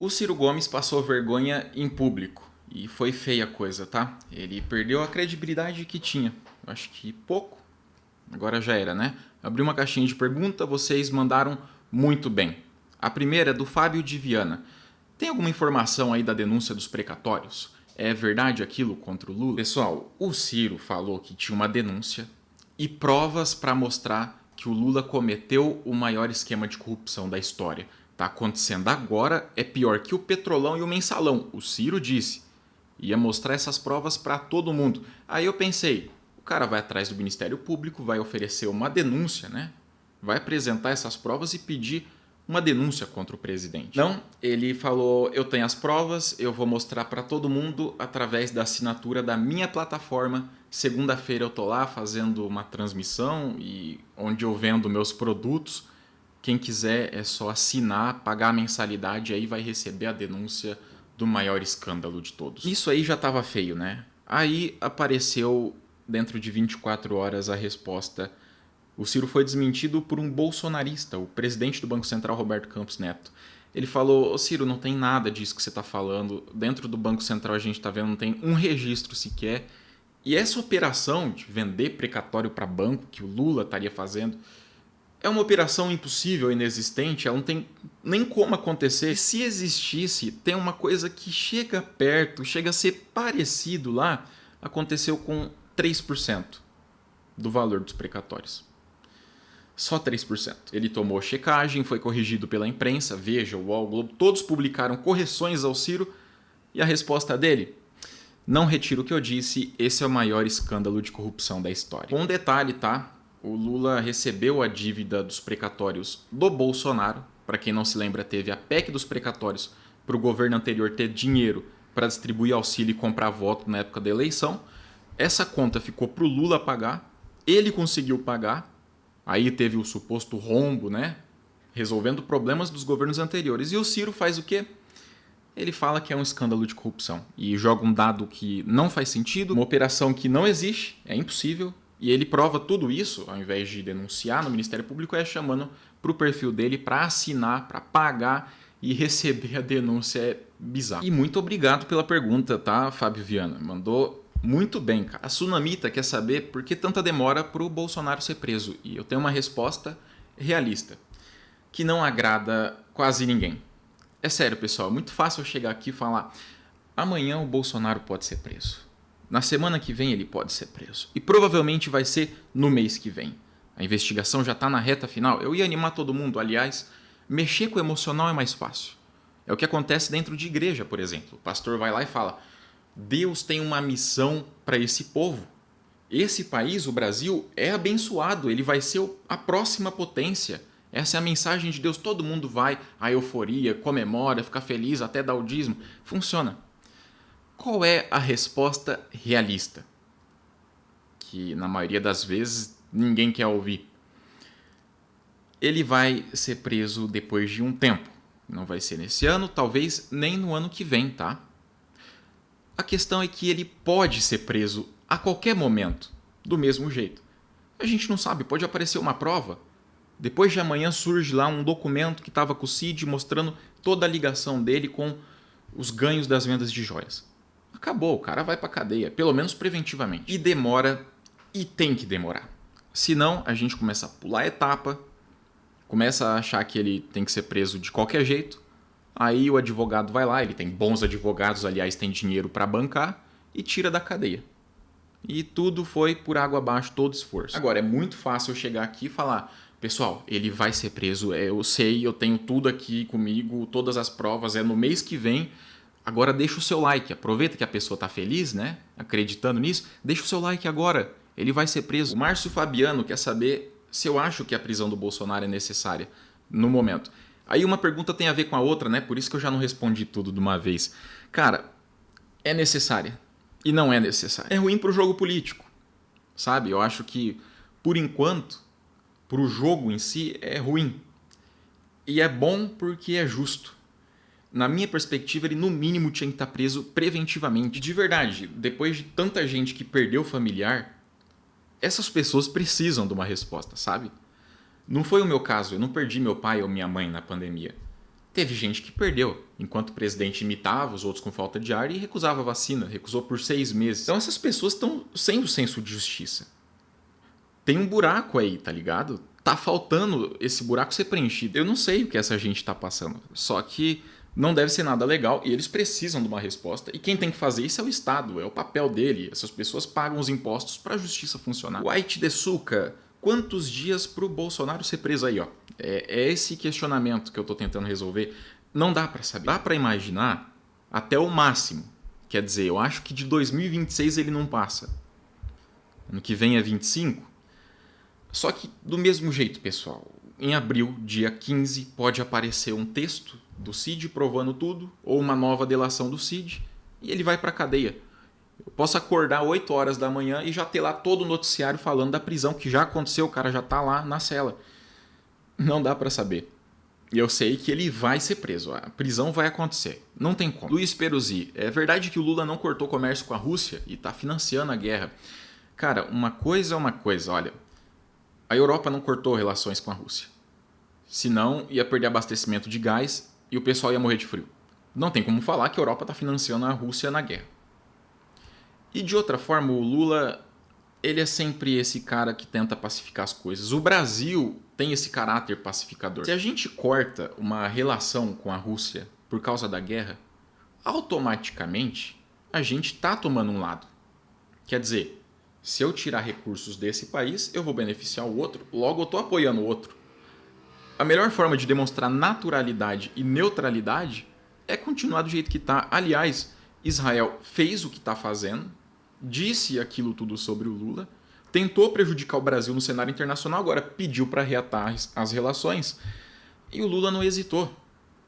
O Ciro Gomes passou vergonha em público e foi feia a coisa, tá? Ele perdeu a credibilidade que tinha. Eu acho que pouco. Agora já era, né? Abri uma caixinha de pergunta, vocês mandaram muito bem. A primeira é do Fábio de Viana. Tem alguma informação aí da denúncia dos precatórios? É verdade aquilo contra o Lula? Pessoal, o Ciro falou que tinha uma denúncia e provas para mostrar que o Lula cometeu o maior esquema de corrupção da história. Tá acontecendo agora, é pior que o Petrolão e o Mensalão. O Ciro disse. Ia mostrar essas provas para todo mundo. Aí eu pensei, o cara vai atrás do Ministério Público, vai oferecer uma denúncia, né? Vai apresentar essas provas e pedir uma denúncia contra o presidente. Não, ele falou, eu tenho as provas, eu vou mostrar para todo mundo através da assinatura da minha plataforma. Segunda-feira eu tô lá fazendo uma transmissão e onde eu vendo meus produtos. Quem quiser é só assinar, pagar a mensalidade e aí vai receber a denúncia do maior escândalo de todos. Isso aí já estava feio, né? Aí apareceu dentro de 24 horas a resposta. O Ciro foi desmentido por um bolsonarista, o presidente do Banco Central, Roberto Campos Neto. Ele falou, ô Ciro, não tem nada disso que você está falando. Dentro do Banco Central a gente está vendo, não tem um registro sequer. E essa operação de vender precatório para banco que o Lula estaria fazendo é uma operação impossível, inexistente, ela não tem nem como acontecer. E se existisse, tem uma coisa que chega perto, chega a ser parecido lá, aconteceu com 3% do valor dos precatórios. Só 3%. Ele tomou checagem, foi corrigido pela imprensa, Veja, o UOL, o Globo, todos publicaram correções ao Ciro, e a resposta dele? Não retiro o que eu disse, esse é o maior escândalo de corrupção da história. Com um detalhe, tá? O Lula recebeu a dívida dos precatórios do Bolsonaro. Para quem não se lembra, teve a PEC dos precatórios para o governo anterior ter dinheiro para distribuir auxílio e comprar voto na época da eleição. Essa conta ficou para o Lula pagar. Ele conseguiu pagar. Aí teve o suposto rombo, né? Resolvendo problemas dos governos anteriores. E o Ciro faz o quê? Ele fala que é um escândalo de corrupção e joga um dado que não faz sentido, uma operação que não existe, é impossível. E ele prova tudo isso, ao invés de denunciar no Ministério Público, é chamando para o perfil dele para assinar, para pagar e receber a denúncia. É bizarro. E muito obrigado pela pergunta, tá, Fábio Viana? Mandou muito bem, cara. A Sunamita quer saber por que tanta demora para o Bolsonaro ser preso. E eu tenho uma resposta realista, que não agrada quase ninguém. É sério, pessoal, é muito fácil eu chegar aqui e falar amanhã o Bolsonaro pode ser preso. Na semana que vem ele pode ser preso. E provavelmente vai ser no mês que vem. A investigação já está na reta final. Eu ia animar todo mundo. Aliás, mexer com o emocional é mais fácil. É o que acontece dentro de igreja, por exemplo. O pastor vai lá e fala, Deus tem uma missão para esse povo. Esse país, o Brasil, é abençoado. Ele vai ser a próxima potência. Essa é a mensagem de Deus. Todo mundo vai à euforia, comemora, fica feliz, até dá o dízimo. Funciona. Qual é a resposta realista? Que na maioria das vezes ninguém quer ouvir. Ele vai ser preso depois de um tempo. Não vai ser nesse ano, talvez nem no ano que vem, tá? A questão é que ele pode ser preso a qualquer momento, do mesmo jeito. A gente não sabe, pode aparecer uma prova. Depois de amanhã surge lá um documento que estava com o Cid mostrando toda a ligação dele com os ganhos das vendas de joias. Acabou, o cara vai pra cadeia, pelo menos preventivamente. E demora, e tem que demorar. Senão, a gente começa a pular a etapa, começa a achar que ele tem que ser preso de qualquer jeito, aí o advogado vai lá, ele tem bons advogados, aliás, tem dinheiro para bancar, e tira da cadeia. E tudo foi por água abaixo, todo esforço. Agora, é muito fácil eu chegar aqui e falar, pessoal, ele vai ser preso, eu sei, eu tenho tudo aqui comigo, todas as provas, é no mês que vem. Agora deixa o seu like, aproveita que a pessoa está feliz, né? Acreditando nisso, deixa o seu like agora, ele vai ser preso. O Márcio Fabiano quer saber se eu acho que a prisão do Bolsonaro é necessária no momento. Aí uma pergunta tem a ver com a outra, né? Por isso que eu já não respondi tudo de uma vez. Cara, é necessária e não é necessária. É ruim para o jogo político, sabe? Eu acho que, por enquanto, para o jogo em si é ruim. E é bom porque é justo. Na minha perspectiva, ele no mínimo tinha que estar preso preventivamente. De verdade, depois de tanta gente que perdeu familiar, essas pessoas precisam de uma resposta, sabe? Não foi o meu caso, eu não perdi meu pai ou minha mãe na pandemia. Teve gente que perdeu, enquanto o presidente imitava os outros com falta de ar e recusava a vacina, recusou por 6 meses. Então essas pessoas estão sem o senso de justiça. Tem um buraco aí, tá ligado? Tá faltando esse buraco ser preenchido. Eu não sei o que essa gente tá passando, só que não deve ser nada legal e eles precisam de uma resposta. E quem tem que fazer isso é o Estado, é o papel dele. Essas pessoas pagam os impostos para a justiça funcionar. White de Suca, quantos dias pro Bolsonaro ser preso aí, ó? É esse questionamento que eu tô tentando resolver. Não dá para saber. Dá para imaginar até o máximo. Quer dizer, eu acho que de 2026 ele não passa. Ano que vem é 25. Só que do mesmo jeito, pessoal, em abril, dia 15, pode aparecer um texto do Cid provando tudo, ou uma nova delação do Cid, e ele vai para a cadeia. Eu posso acordar 8 horas da manhã e já ter lá todo o noticiário falando da prisão, que já aconteceu, o cara já tá lá na cela. Não dá para saber. E eu sei que ele vai ser preso, a prisão vai acontecer, não tem como. Luiz Peruzzi, é verdade que o Lula não cortou comércio com a Rússia e tá financiando a guerra? Cara, uma coisa é uma coisa, olha, a Europa não cortou relações com a Rússia. Senão ia perder abastecimento de gás e o pessoal ia morrer de frio. Não tem como falar que a Europa está financiando a Rússia na guerra. E de outra forma, o Lula, ele é sempre esse cara que tenta pacificar as coisas. O Brasil tem esse caráter pacificador. Se a gente corta uma relação com a Rússia por causa da guerra, automaticamente a gente está tomando um lado. Quer dizer, se eu tirar recursos desse país, eu vou beneficiar o outro, logo eu estou apoiando o outro. A melhor forma de demonstrar naturalidade e neutralidade é continuar do jeito que está. Aliás, Israel fez o que está fazendo, disse aquilo tudo sobre o Lula, tentou prejudicar o Brasil no cenário internacional, agora pediu para reatar as relações e o Lula não hesitou.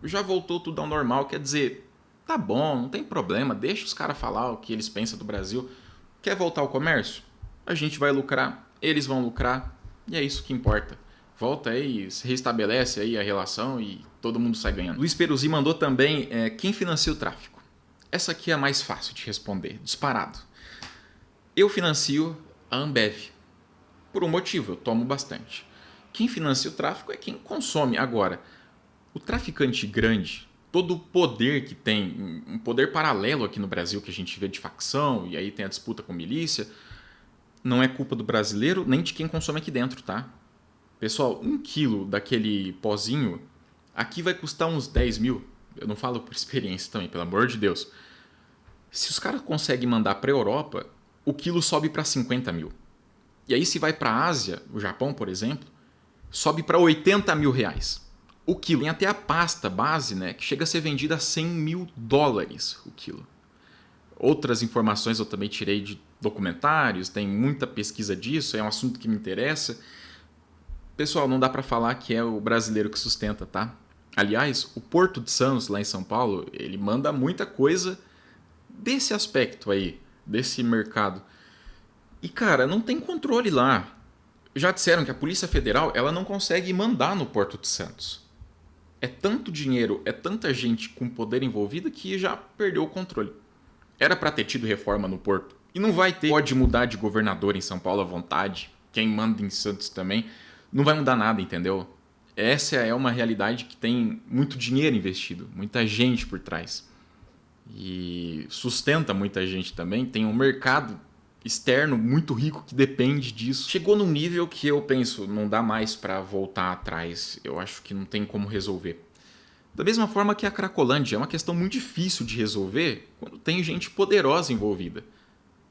Já voltou tudo ao normal, quer dizer, tá bom, não tem problema, deixa os caras falar o que eles pensam do Brasil. Quer voltar ao comércio? A gente vai lucrar, eles vão lucrar e é isso que importa. Volta aí, se restabelece aí a relação e todo mundo sai ganhando. Luiz Peruzzi mandou também quem financia o tráfico. Essa aqui é a mais fácil de responder, disparado. Eu financio a Ambev. Por um motivo, eu tomo bastante. Quem financia o tráfico é quem consome. Agora, o traficante grande, todo o poder que tem, um poder paralelo aqui no Brasil que a gente vê de facção, e aí tem a disputa com milícia, não é culpa do brasileiro nem de quem consome aqui dentro, tá? Pessoal, 1 quilo daquele pozinho aqui vai custar uns 10 mil. Eu não falo por experiência também, pelo amor de Deus. Se os caras conseguem mandar para a Europa, o quilo sobe para 50 mil. E aí se vai para a Ásia, o Japão, por exemplo, sobe para 80 mil reais. O quilo. Tem até a pasta base, né, que chega a ser vendida a 100 mil dólares o quilo. Outras informações eu também tirei de documentários, tem muita pesquisa disso, é um assunto que me interessa. Pessoal, não dá para falar que é o brasileiro que sustenta, tá? Aliás, o Porto de Santos, lá em São Paulo, ele manda muita coisa desse aspecto aí, desse mercado. E, cara, não tem controle lá. Já disseram que a Polícia Federal ela não consegue mandar no Porto de Santos. É tanto dinheiro, é tanta gente com poder envolvida que já perdeu o controle. Era para ter tido reforma no Porto. E não vai ter. Pode mudar de governador em São Paulo à vontade. Quem manda em Santos também. Não vai mudar nada, entendeu? Essa é uma realidade que tem muito dinheiro investido, muita gente por trás. E sustenta muita gente também. Tem um mercado externo muito rico que depende disso. Chegou num nível que eu penso, não dá mais para voltar atrás. Eu acho que não tem como resolver. Da mesma forma que a Cracolândia é uma questão muito difícil de resolver quando tem gente poderosa envolvida.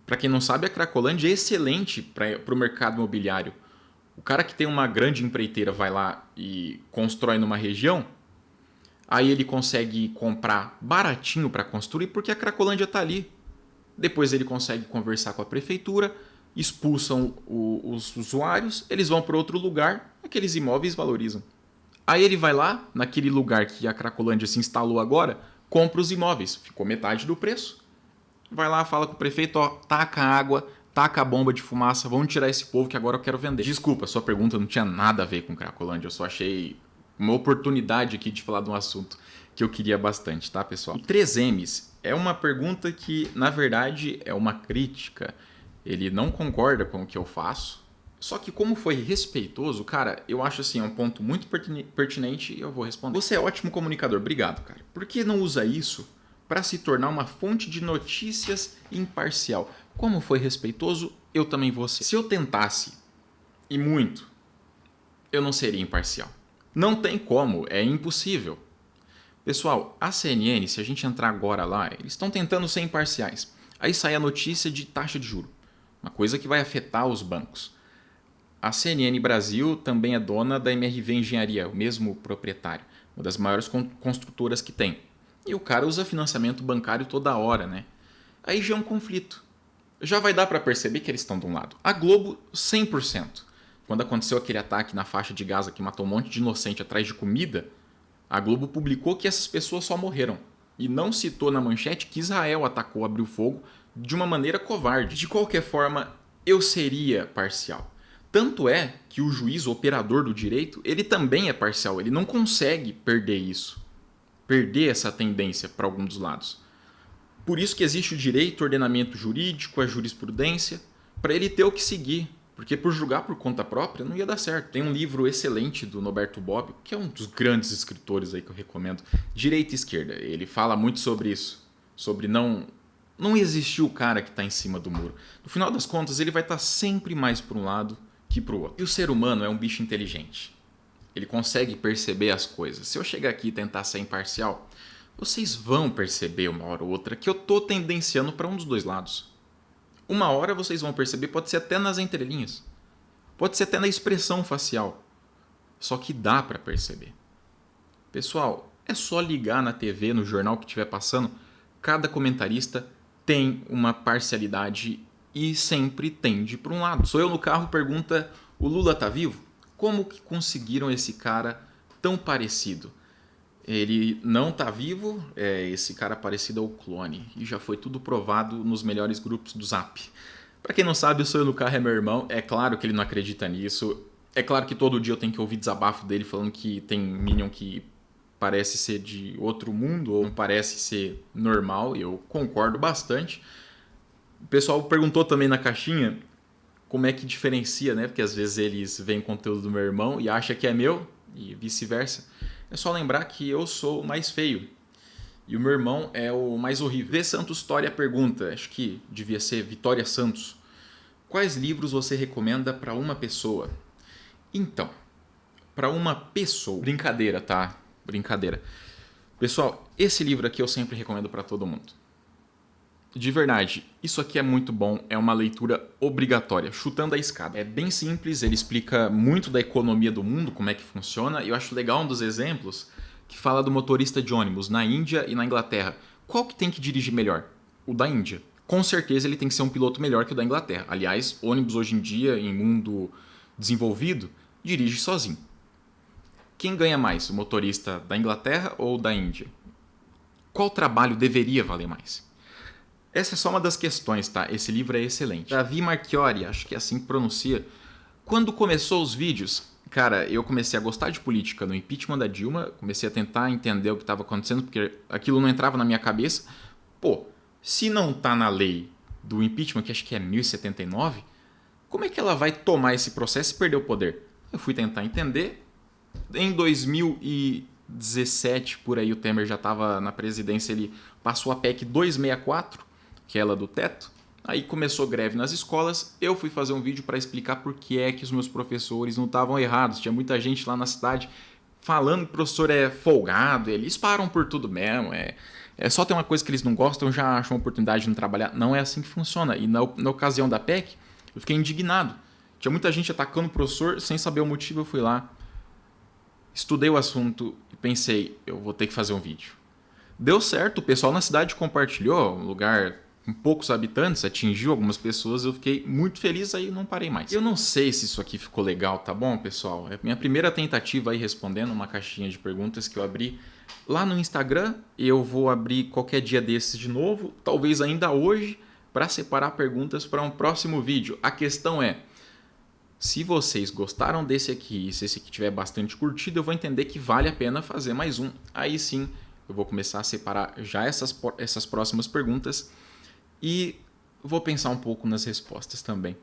Para quem não sabe, a Cracolândia é excelente para o mercado imobiliário. O cara que tem uma grande empreiteira vai lá e constrói numa região, aí ele consegue comprar baratinho para construir porque a Cracolândia está ali. Depois ele consegue conversar com a prefeitura, expulsam os usuários, eles vão para outro lugar, aqueles imóveis valorizam. Aí ele vai lá, naquele lugar que a Cracolândia se instalou agora, compra os imóveis, ficou metade do preço. Vai lá, fala com o prefeito, ó, taca água, taca a bomba de fumaça, vamos tirar esse povo que agora eu quero vender. Desculpa, sua pergunta não tinha nada a ver com Cracolândia, eu só achei uma oportunidade aqui de falar de um assunto que eu queria bastante, tá, pessoal? O 3Ms é uma pergunta que, na verdade, é uma crítica. Ele não concorda com o que eu faço, Só que como foi respeitoso, cara, eu acho assim, é um ponto muito pertinente e eu vou responder. Você é ótimo comunicador, obrigado, cara. Por que não usa isso para se tornar uma fonte de notícias imparcial? Como foi respeitoso, eu também vou ser. Se eu tentasse, e muito, eu não seria imparcial. Não tem como, é impossível. Pessoal, a CNN, se a gente entrar agora lá, eles estão tentando ser imparciais. Aí sai a notícia de taxa de juro, uma coisa que vai afetar os bancos. A CNN Brasil também é dona da MRV Engenharia, o mesmo proprietário, uma das maiores construtoras que tem. E o cara usa financiamento bancário toda hora, né? Aí já é um conflito. Já vai dar para perceber que eles estão de um lado. A Globo, 100%. Quando aconteceu aquele ataque na faixa de Gaza que matou um monte de inocente atrás de comida, a Globo publicou que essas pessoas só morreram. E não citou na manchete que Israel atacou, abriu fogo de uma maneira covarde. De qualquer forma, eu seria parcial. Tanto é que o juiz, o operador do direito, ele também é parcial. Ele não consegue perder isso. Perder essa tendência para algum dos lados. Por isso que existe o direito, o ordenamento jurídico, a jurisprudência, para ele ter o que seguir. Porque por julgar por conta própria não ia dar certo. Tem um livro excelente do Norberto Bobbio, que é um dos grandes escritores aí que eu recomendo, Direita e Esquerda. Ele fala muito sobre isso. Sobre não existir o cara que está em cima do muro. No final das contas, ele vai estar sempre mais para um lado que para o outro. E o ser humano é um bicho inteligente. Ele consegue perceber as coisas. Se eu chegar aqui e tentar ser imparcial, vocês vão perceber uma hora ou outra que eu estou tendenciando para um dos dois lados. Uma hora vocês vão perceber, pode ser até nas entrelinhas. Pode ser até na expressão facial. Só que dá para perceber. Pessoal, é só ligar na TV, no jornal que estiver passando. Cada comentarista tem uma parcialidade e sempre tende para um lado. Sou eu no carro, pergunta, o Lula tá vivo? Como que conseguiram esse cara tão parecido? Ele não tá vivo, esse cara parecido ao clone. E já foi tudo provado nos melhores grupos do Zap. Pra quem não sabe, o Sou Eu no Carro é meu irmão. É claro que ele não acredita nisso. É claro que todo dia eu tenho que ouvir desabafo dele falando que tem Minion que parece ser de outro mundo ou não parece ser normal. E eu concordo bastante. O pessoal perguntou também na caixinha como é que diferencia, né? Porque às vezes eles veem conteúdo do meu irmão e acham que é meu e vice-versa. É só lembrar que eu sou o mais feio e o meu irmão é o mais horrível. V. Santos Tória pergunta, acho que devia ser Vitória Santos. Quais livros você recomenda para uma pessoa? Então, para uma pessoa... Brincadeira, tá? Brincadeira. Pessoal, esse livro aqui eu sempre recomendo para todo mundo. De verdade, isso aqui é muito bom, é uma leitura obrigatória, Chutando a Escada. É bem simples, ele explica muito da economia do mundo, como é que funciona, e eu acho legal um dos exemplos que fala do motorista de ônibus na Índia e na Inglaterra. Qual que tem que dirigir melhor? O da Índia. Com certeza ele tem que ser um piloto melhor que o da Inglaterra. Aliás, ônibus hoje em dia, em mundo desenvolvido, dirige sozinho. Quem ganha mais, o motorista da Inglaterra ou da Índia? Qual trabalho deveria valer mais? Essa é só uma das questões, tá? Esse livro é excelente. Davi Marchiori, acho que é assim que pronuncia. Quando começou os vídeos, cara, eu comecei a gostar de política no impeachment da Dilma, comecei a tentar entender o que estava acontecendo, porque aquilo não entrava na minha cabeça. Pô, se não tá na lei do impeachment, que acho que é 1079, como é que ela vai tomar esse processo e perder o poder? Eu fui tentar entender. Em 2017, por aí, o Temer já estava na presidência, ele passou a PEC 264, que é ela do teto. Aí começou greve nas escolas, eu fui fazer um vídeo para explicar por que é que os meus professores não estavam errados. Tinha muita gente lá na cidade falando que o professor é folgado, eles param por tudo mesmo, é só ter uma coisa que eles não gostam, já acham uma oportunidade de não trabalhar. Não é assim que funciona. E na ocasião da PEC, eu fiquei indignado. Tinha muita gente atacando o professor, sem saber o motivo eu fui lá, estudei o assunto e pensei, eu vou ter que fazer um vídeo. Deu certo, o pessoal na cidade compartilhou, um lugar com poucos habitantes, atingiu algumas pessoas, eu fiquei muito feliz, aí não parei mais. Eu não sei se isso aqui ficou legal, tá bom, pessoal? É a minha primeira tentativa aí respondendo uma caixinha de perguntas que eu abri lá no Instagram. Eu vou abrir qualquer dia desses de novo, talvez ainda hoje, para separar perguntas para um próximo vídeo. A questão é, se vocês gostaram desse aqui e se esse aqui tiver bastante curtido, eu vou entender que vale a pena fazer mais um. Aí sim, eu vou começar a separar já essas próximas perguntas e vou pensar um pouco nas respostas também.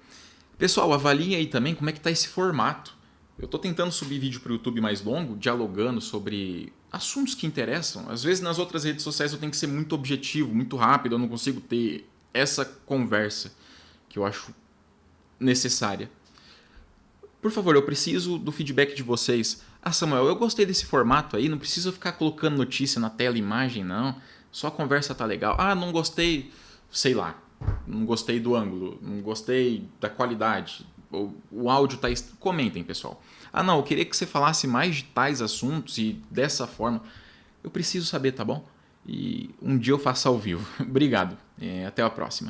Pessoal, avaliem aí também como é que tá esse formato. Eu tô tentando subir vídeo para o YouTube mais longo, dialogando sobre assuntos que interessam. Às vezes nas outras redes sociais eu tenho que ser muito objetivo, muito rápido, eu não consigo ter essa conversa que eu acho necessária. Por favor, eu preciso do feedback de vocês. Ah, Samuel, eu gostei desse formato aí, não precisa ficar colocando notícia na tela, imagem, não. Só a conversa tá legal. Ah, não gostei, sei lá, não gostei do ângulo, não gostei da qualidade, o áudio tá... Comentem, pessoal. Ah, não, eu queria que você falasse mais de tais assuntos e dessa forma. Eu preciso saber, tá bom? E um dia eu faço ao vivo. Obrigado. Até a próxima.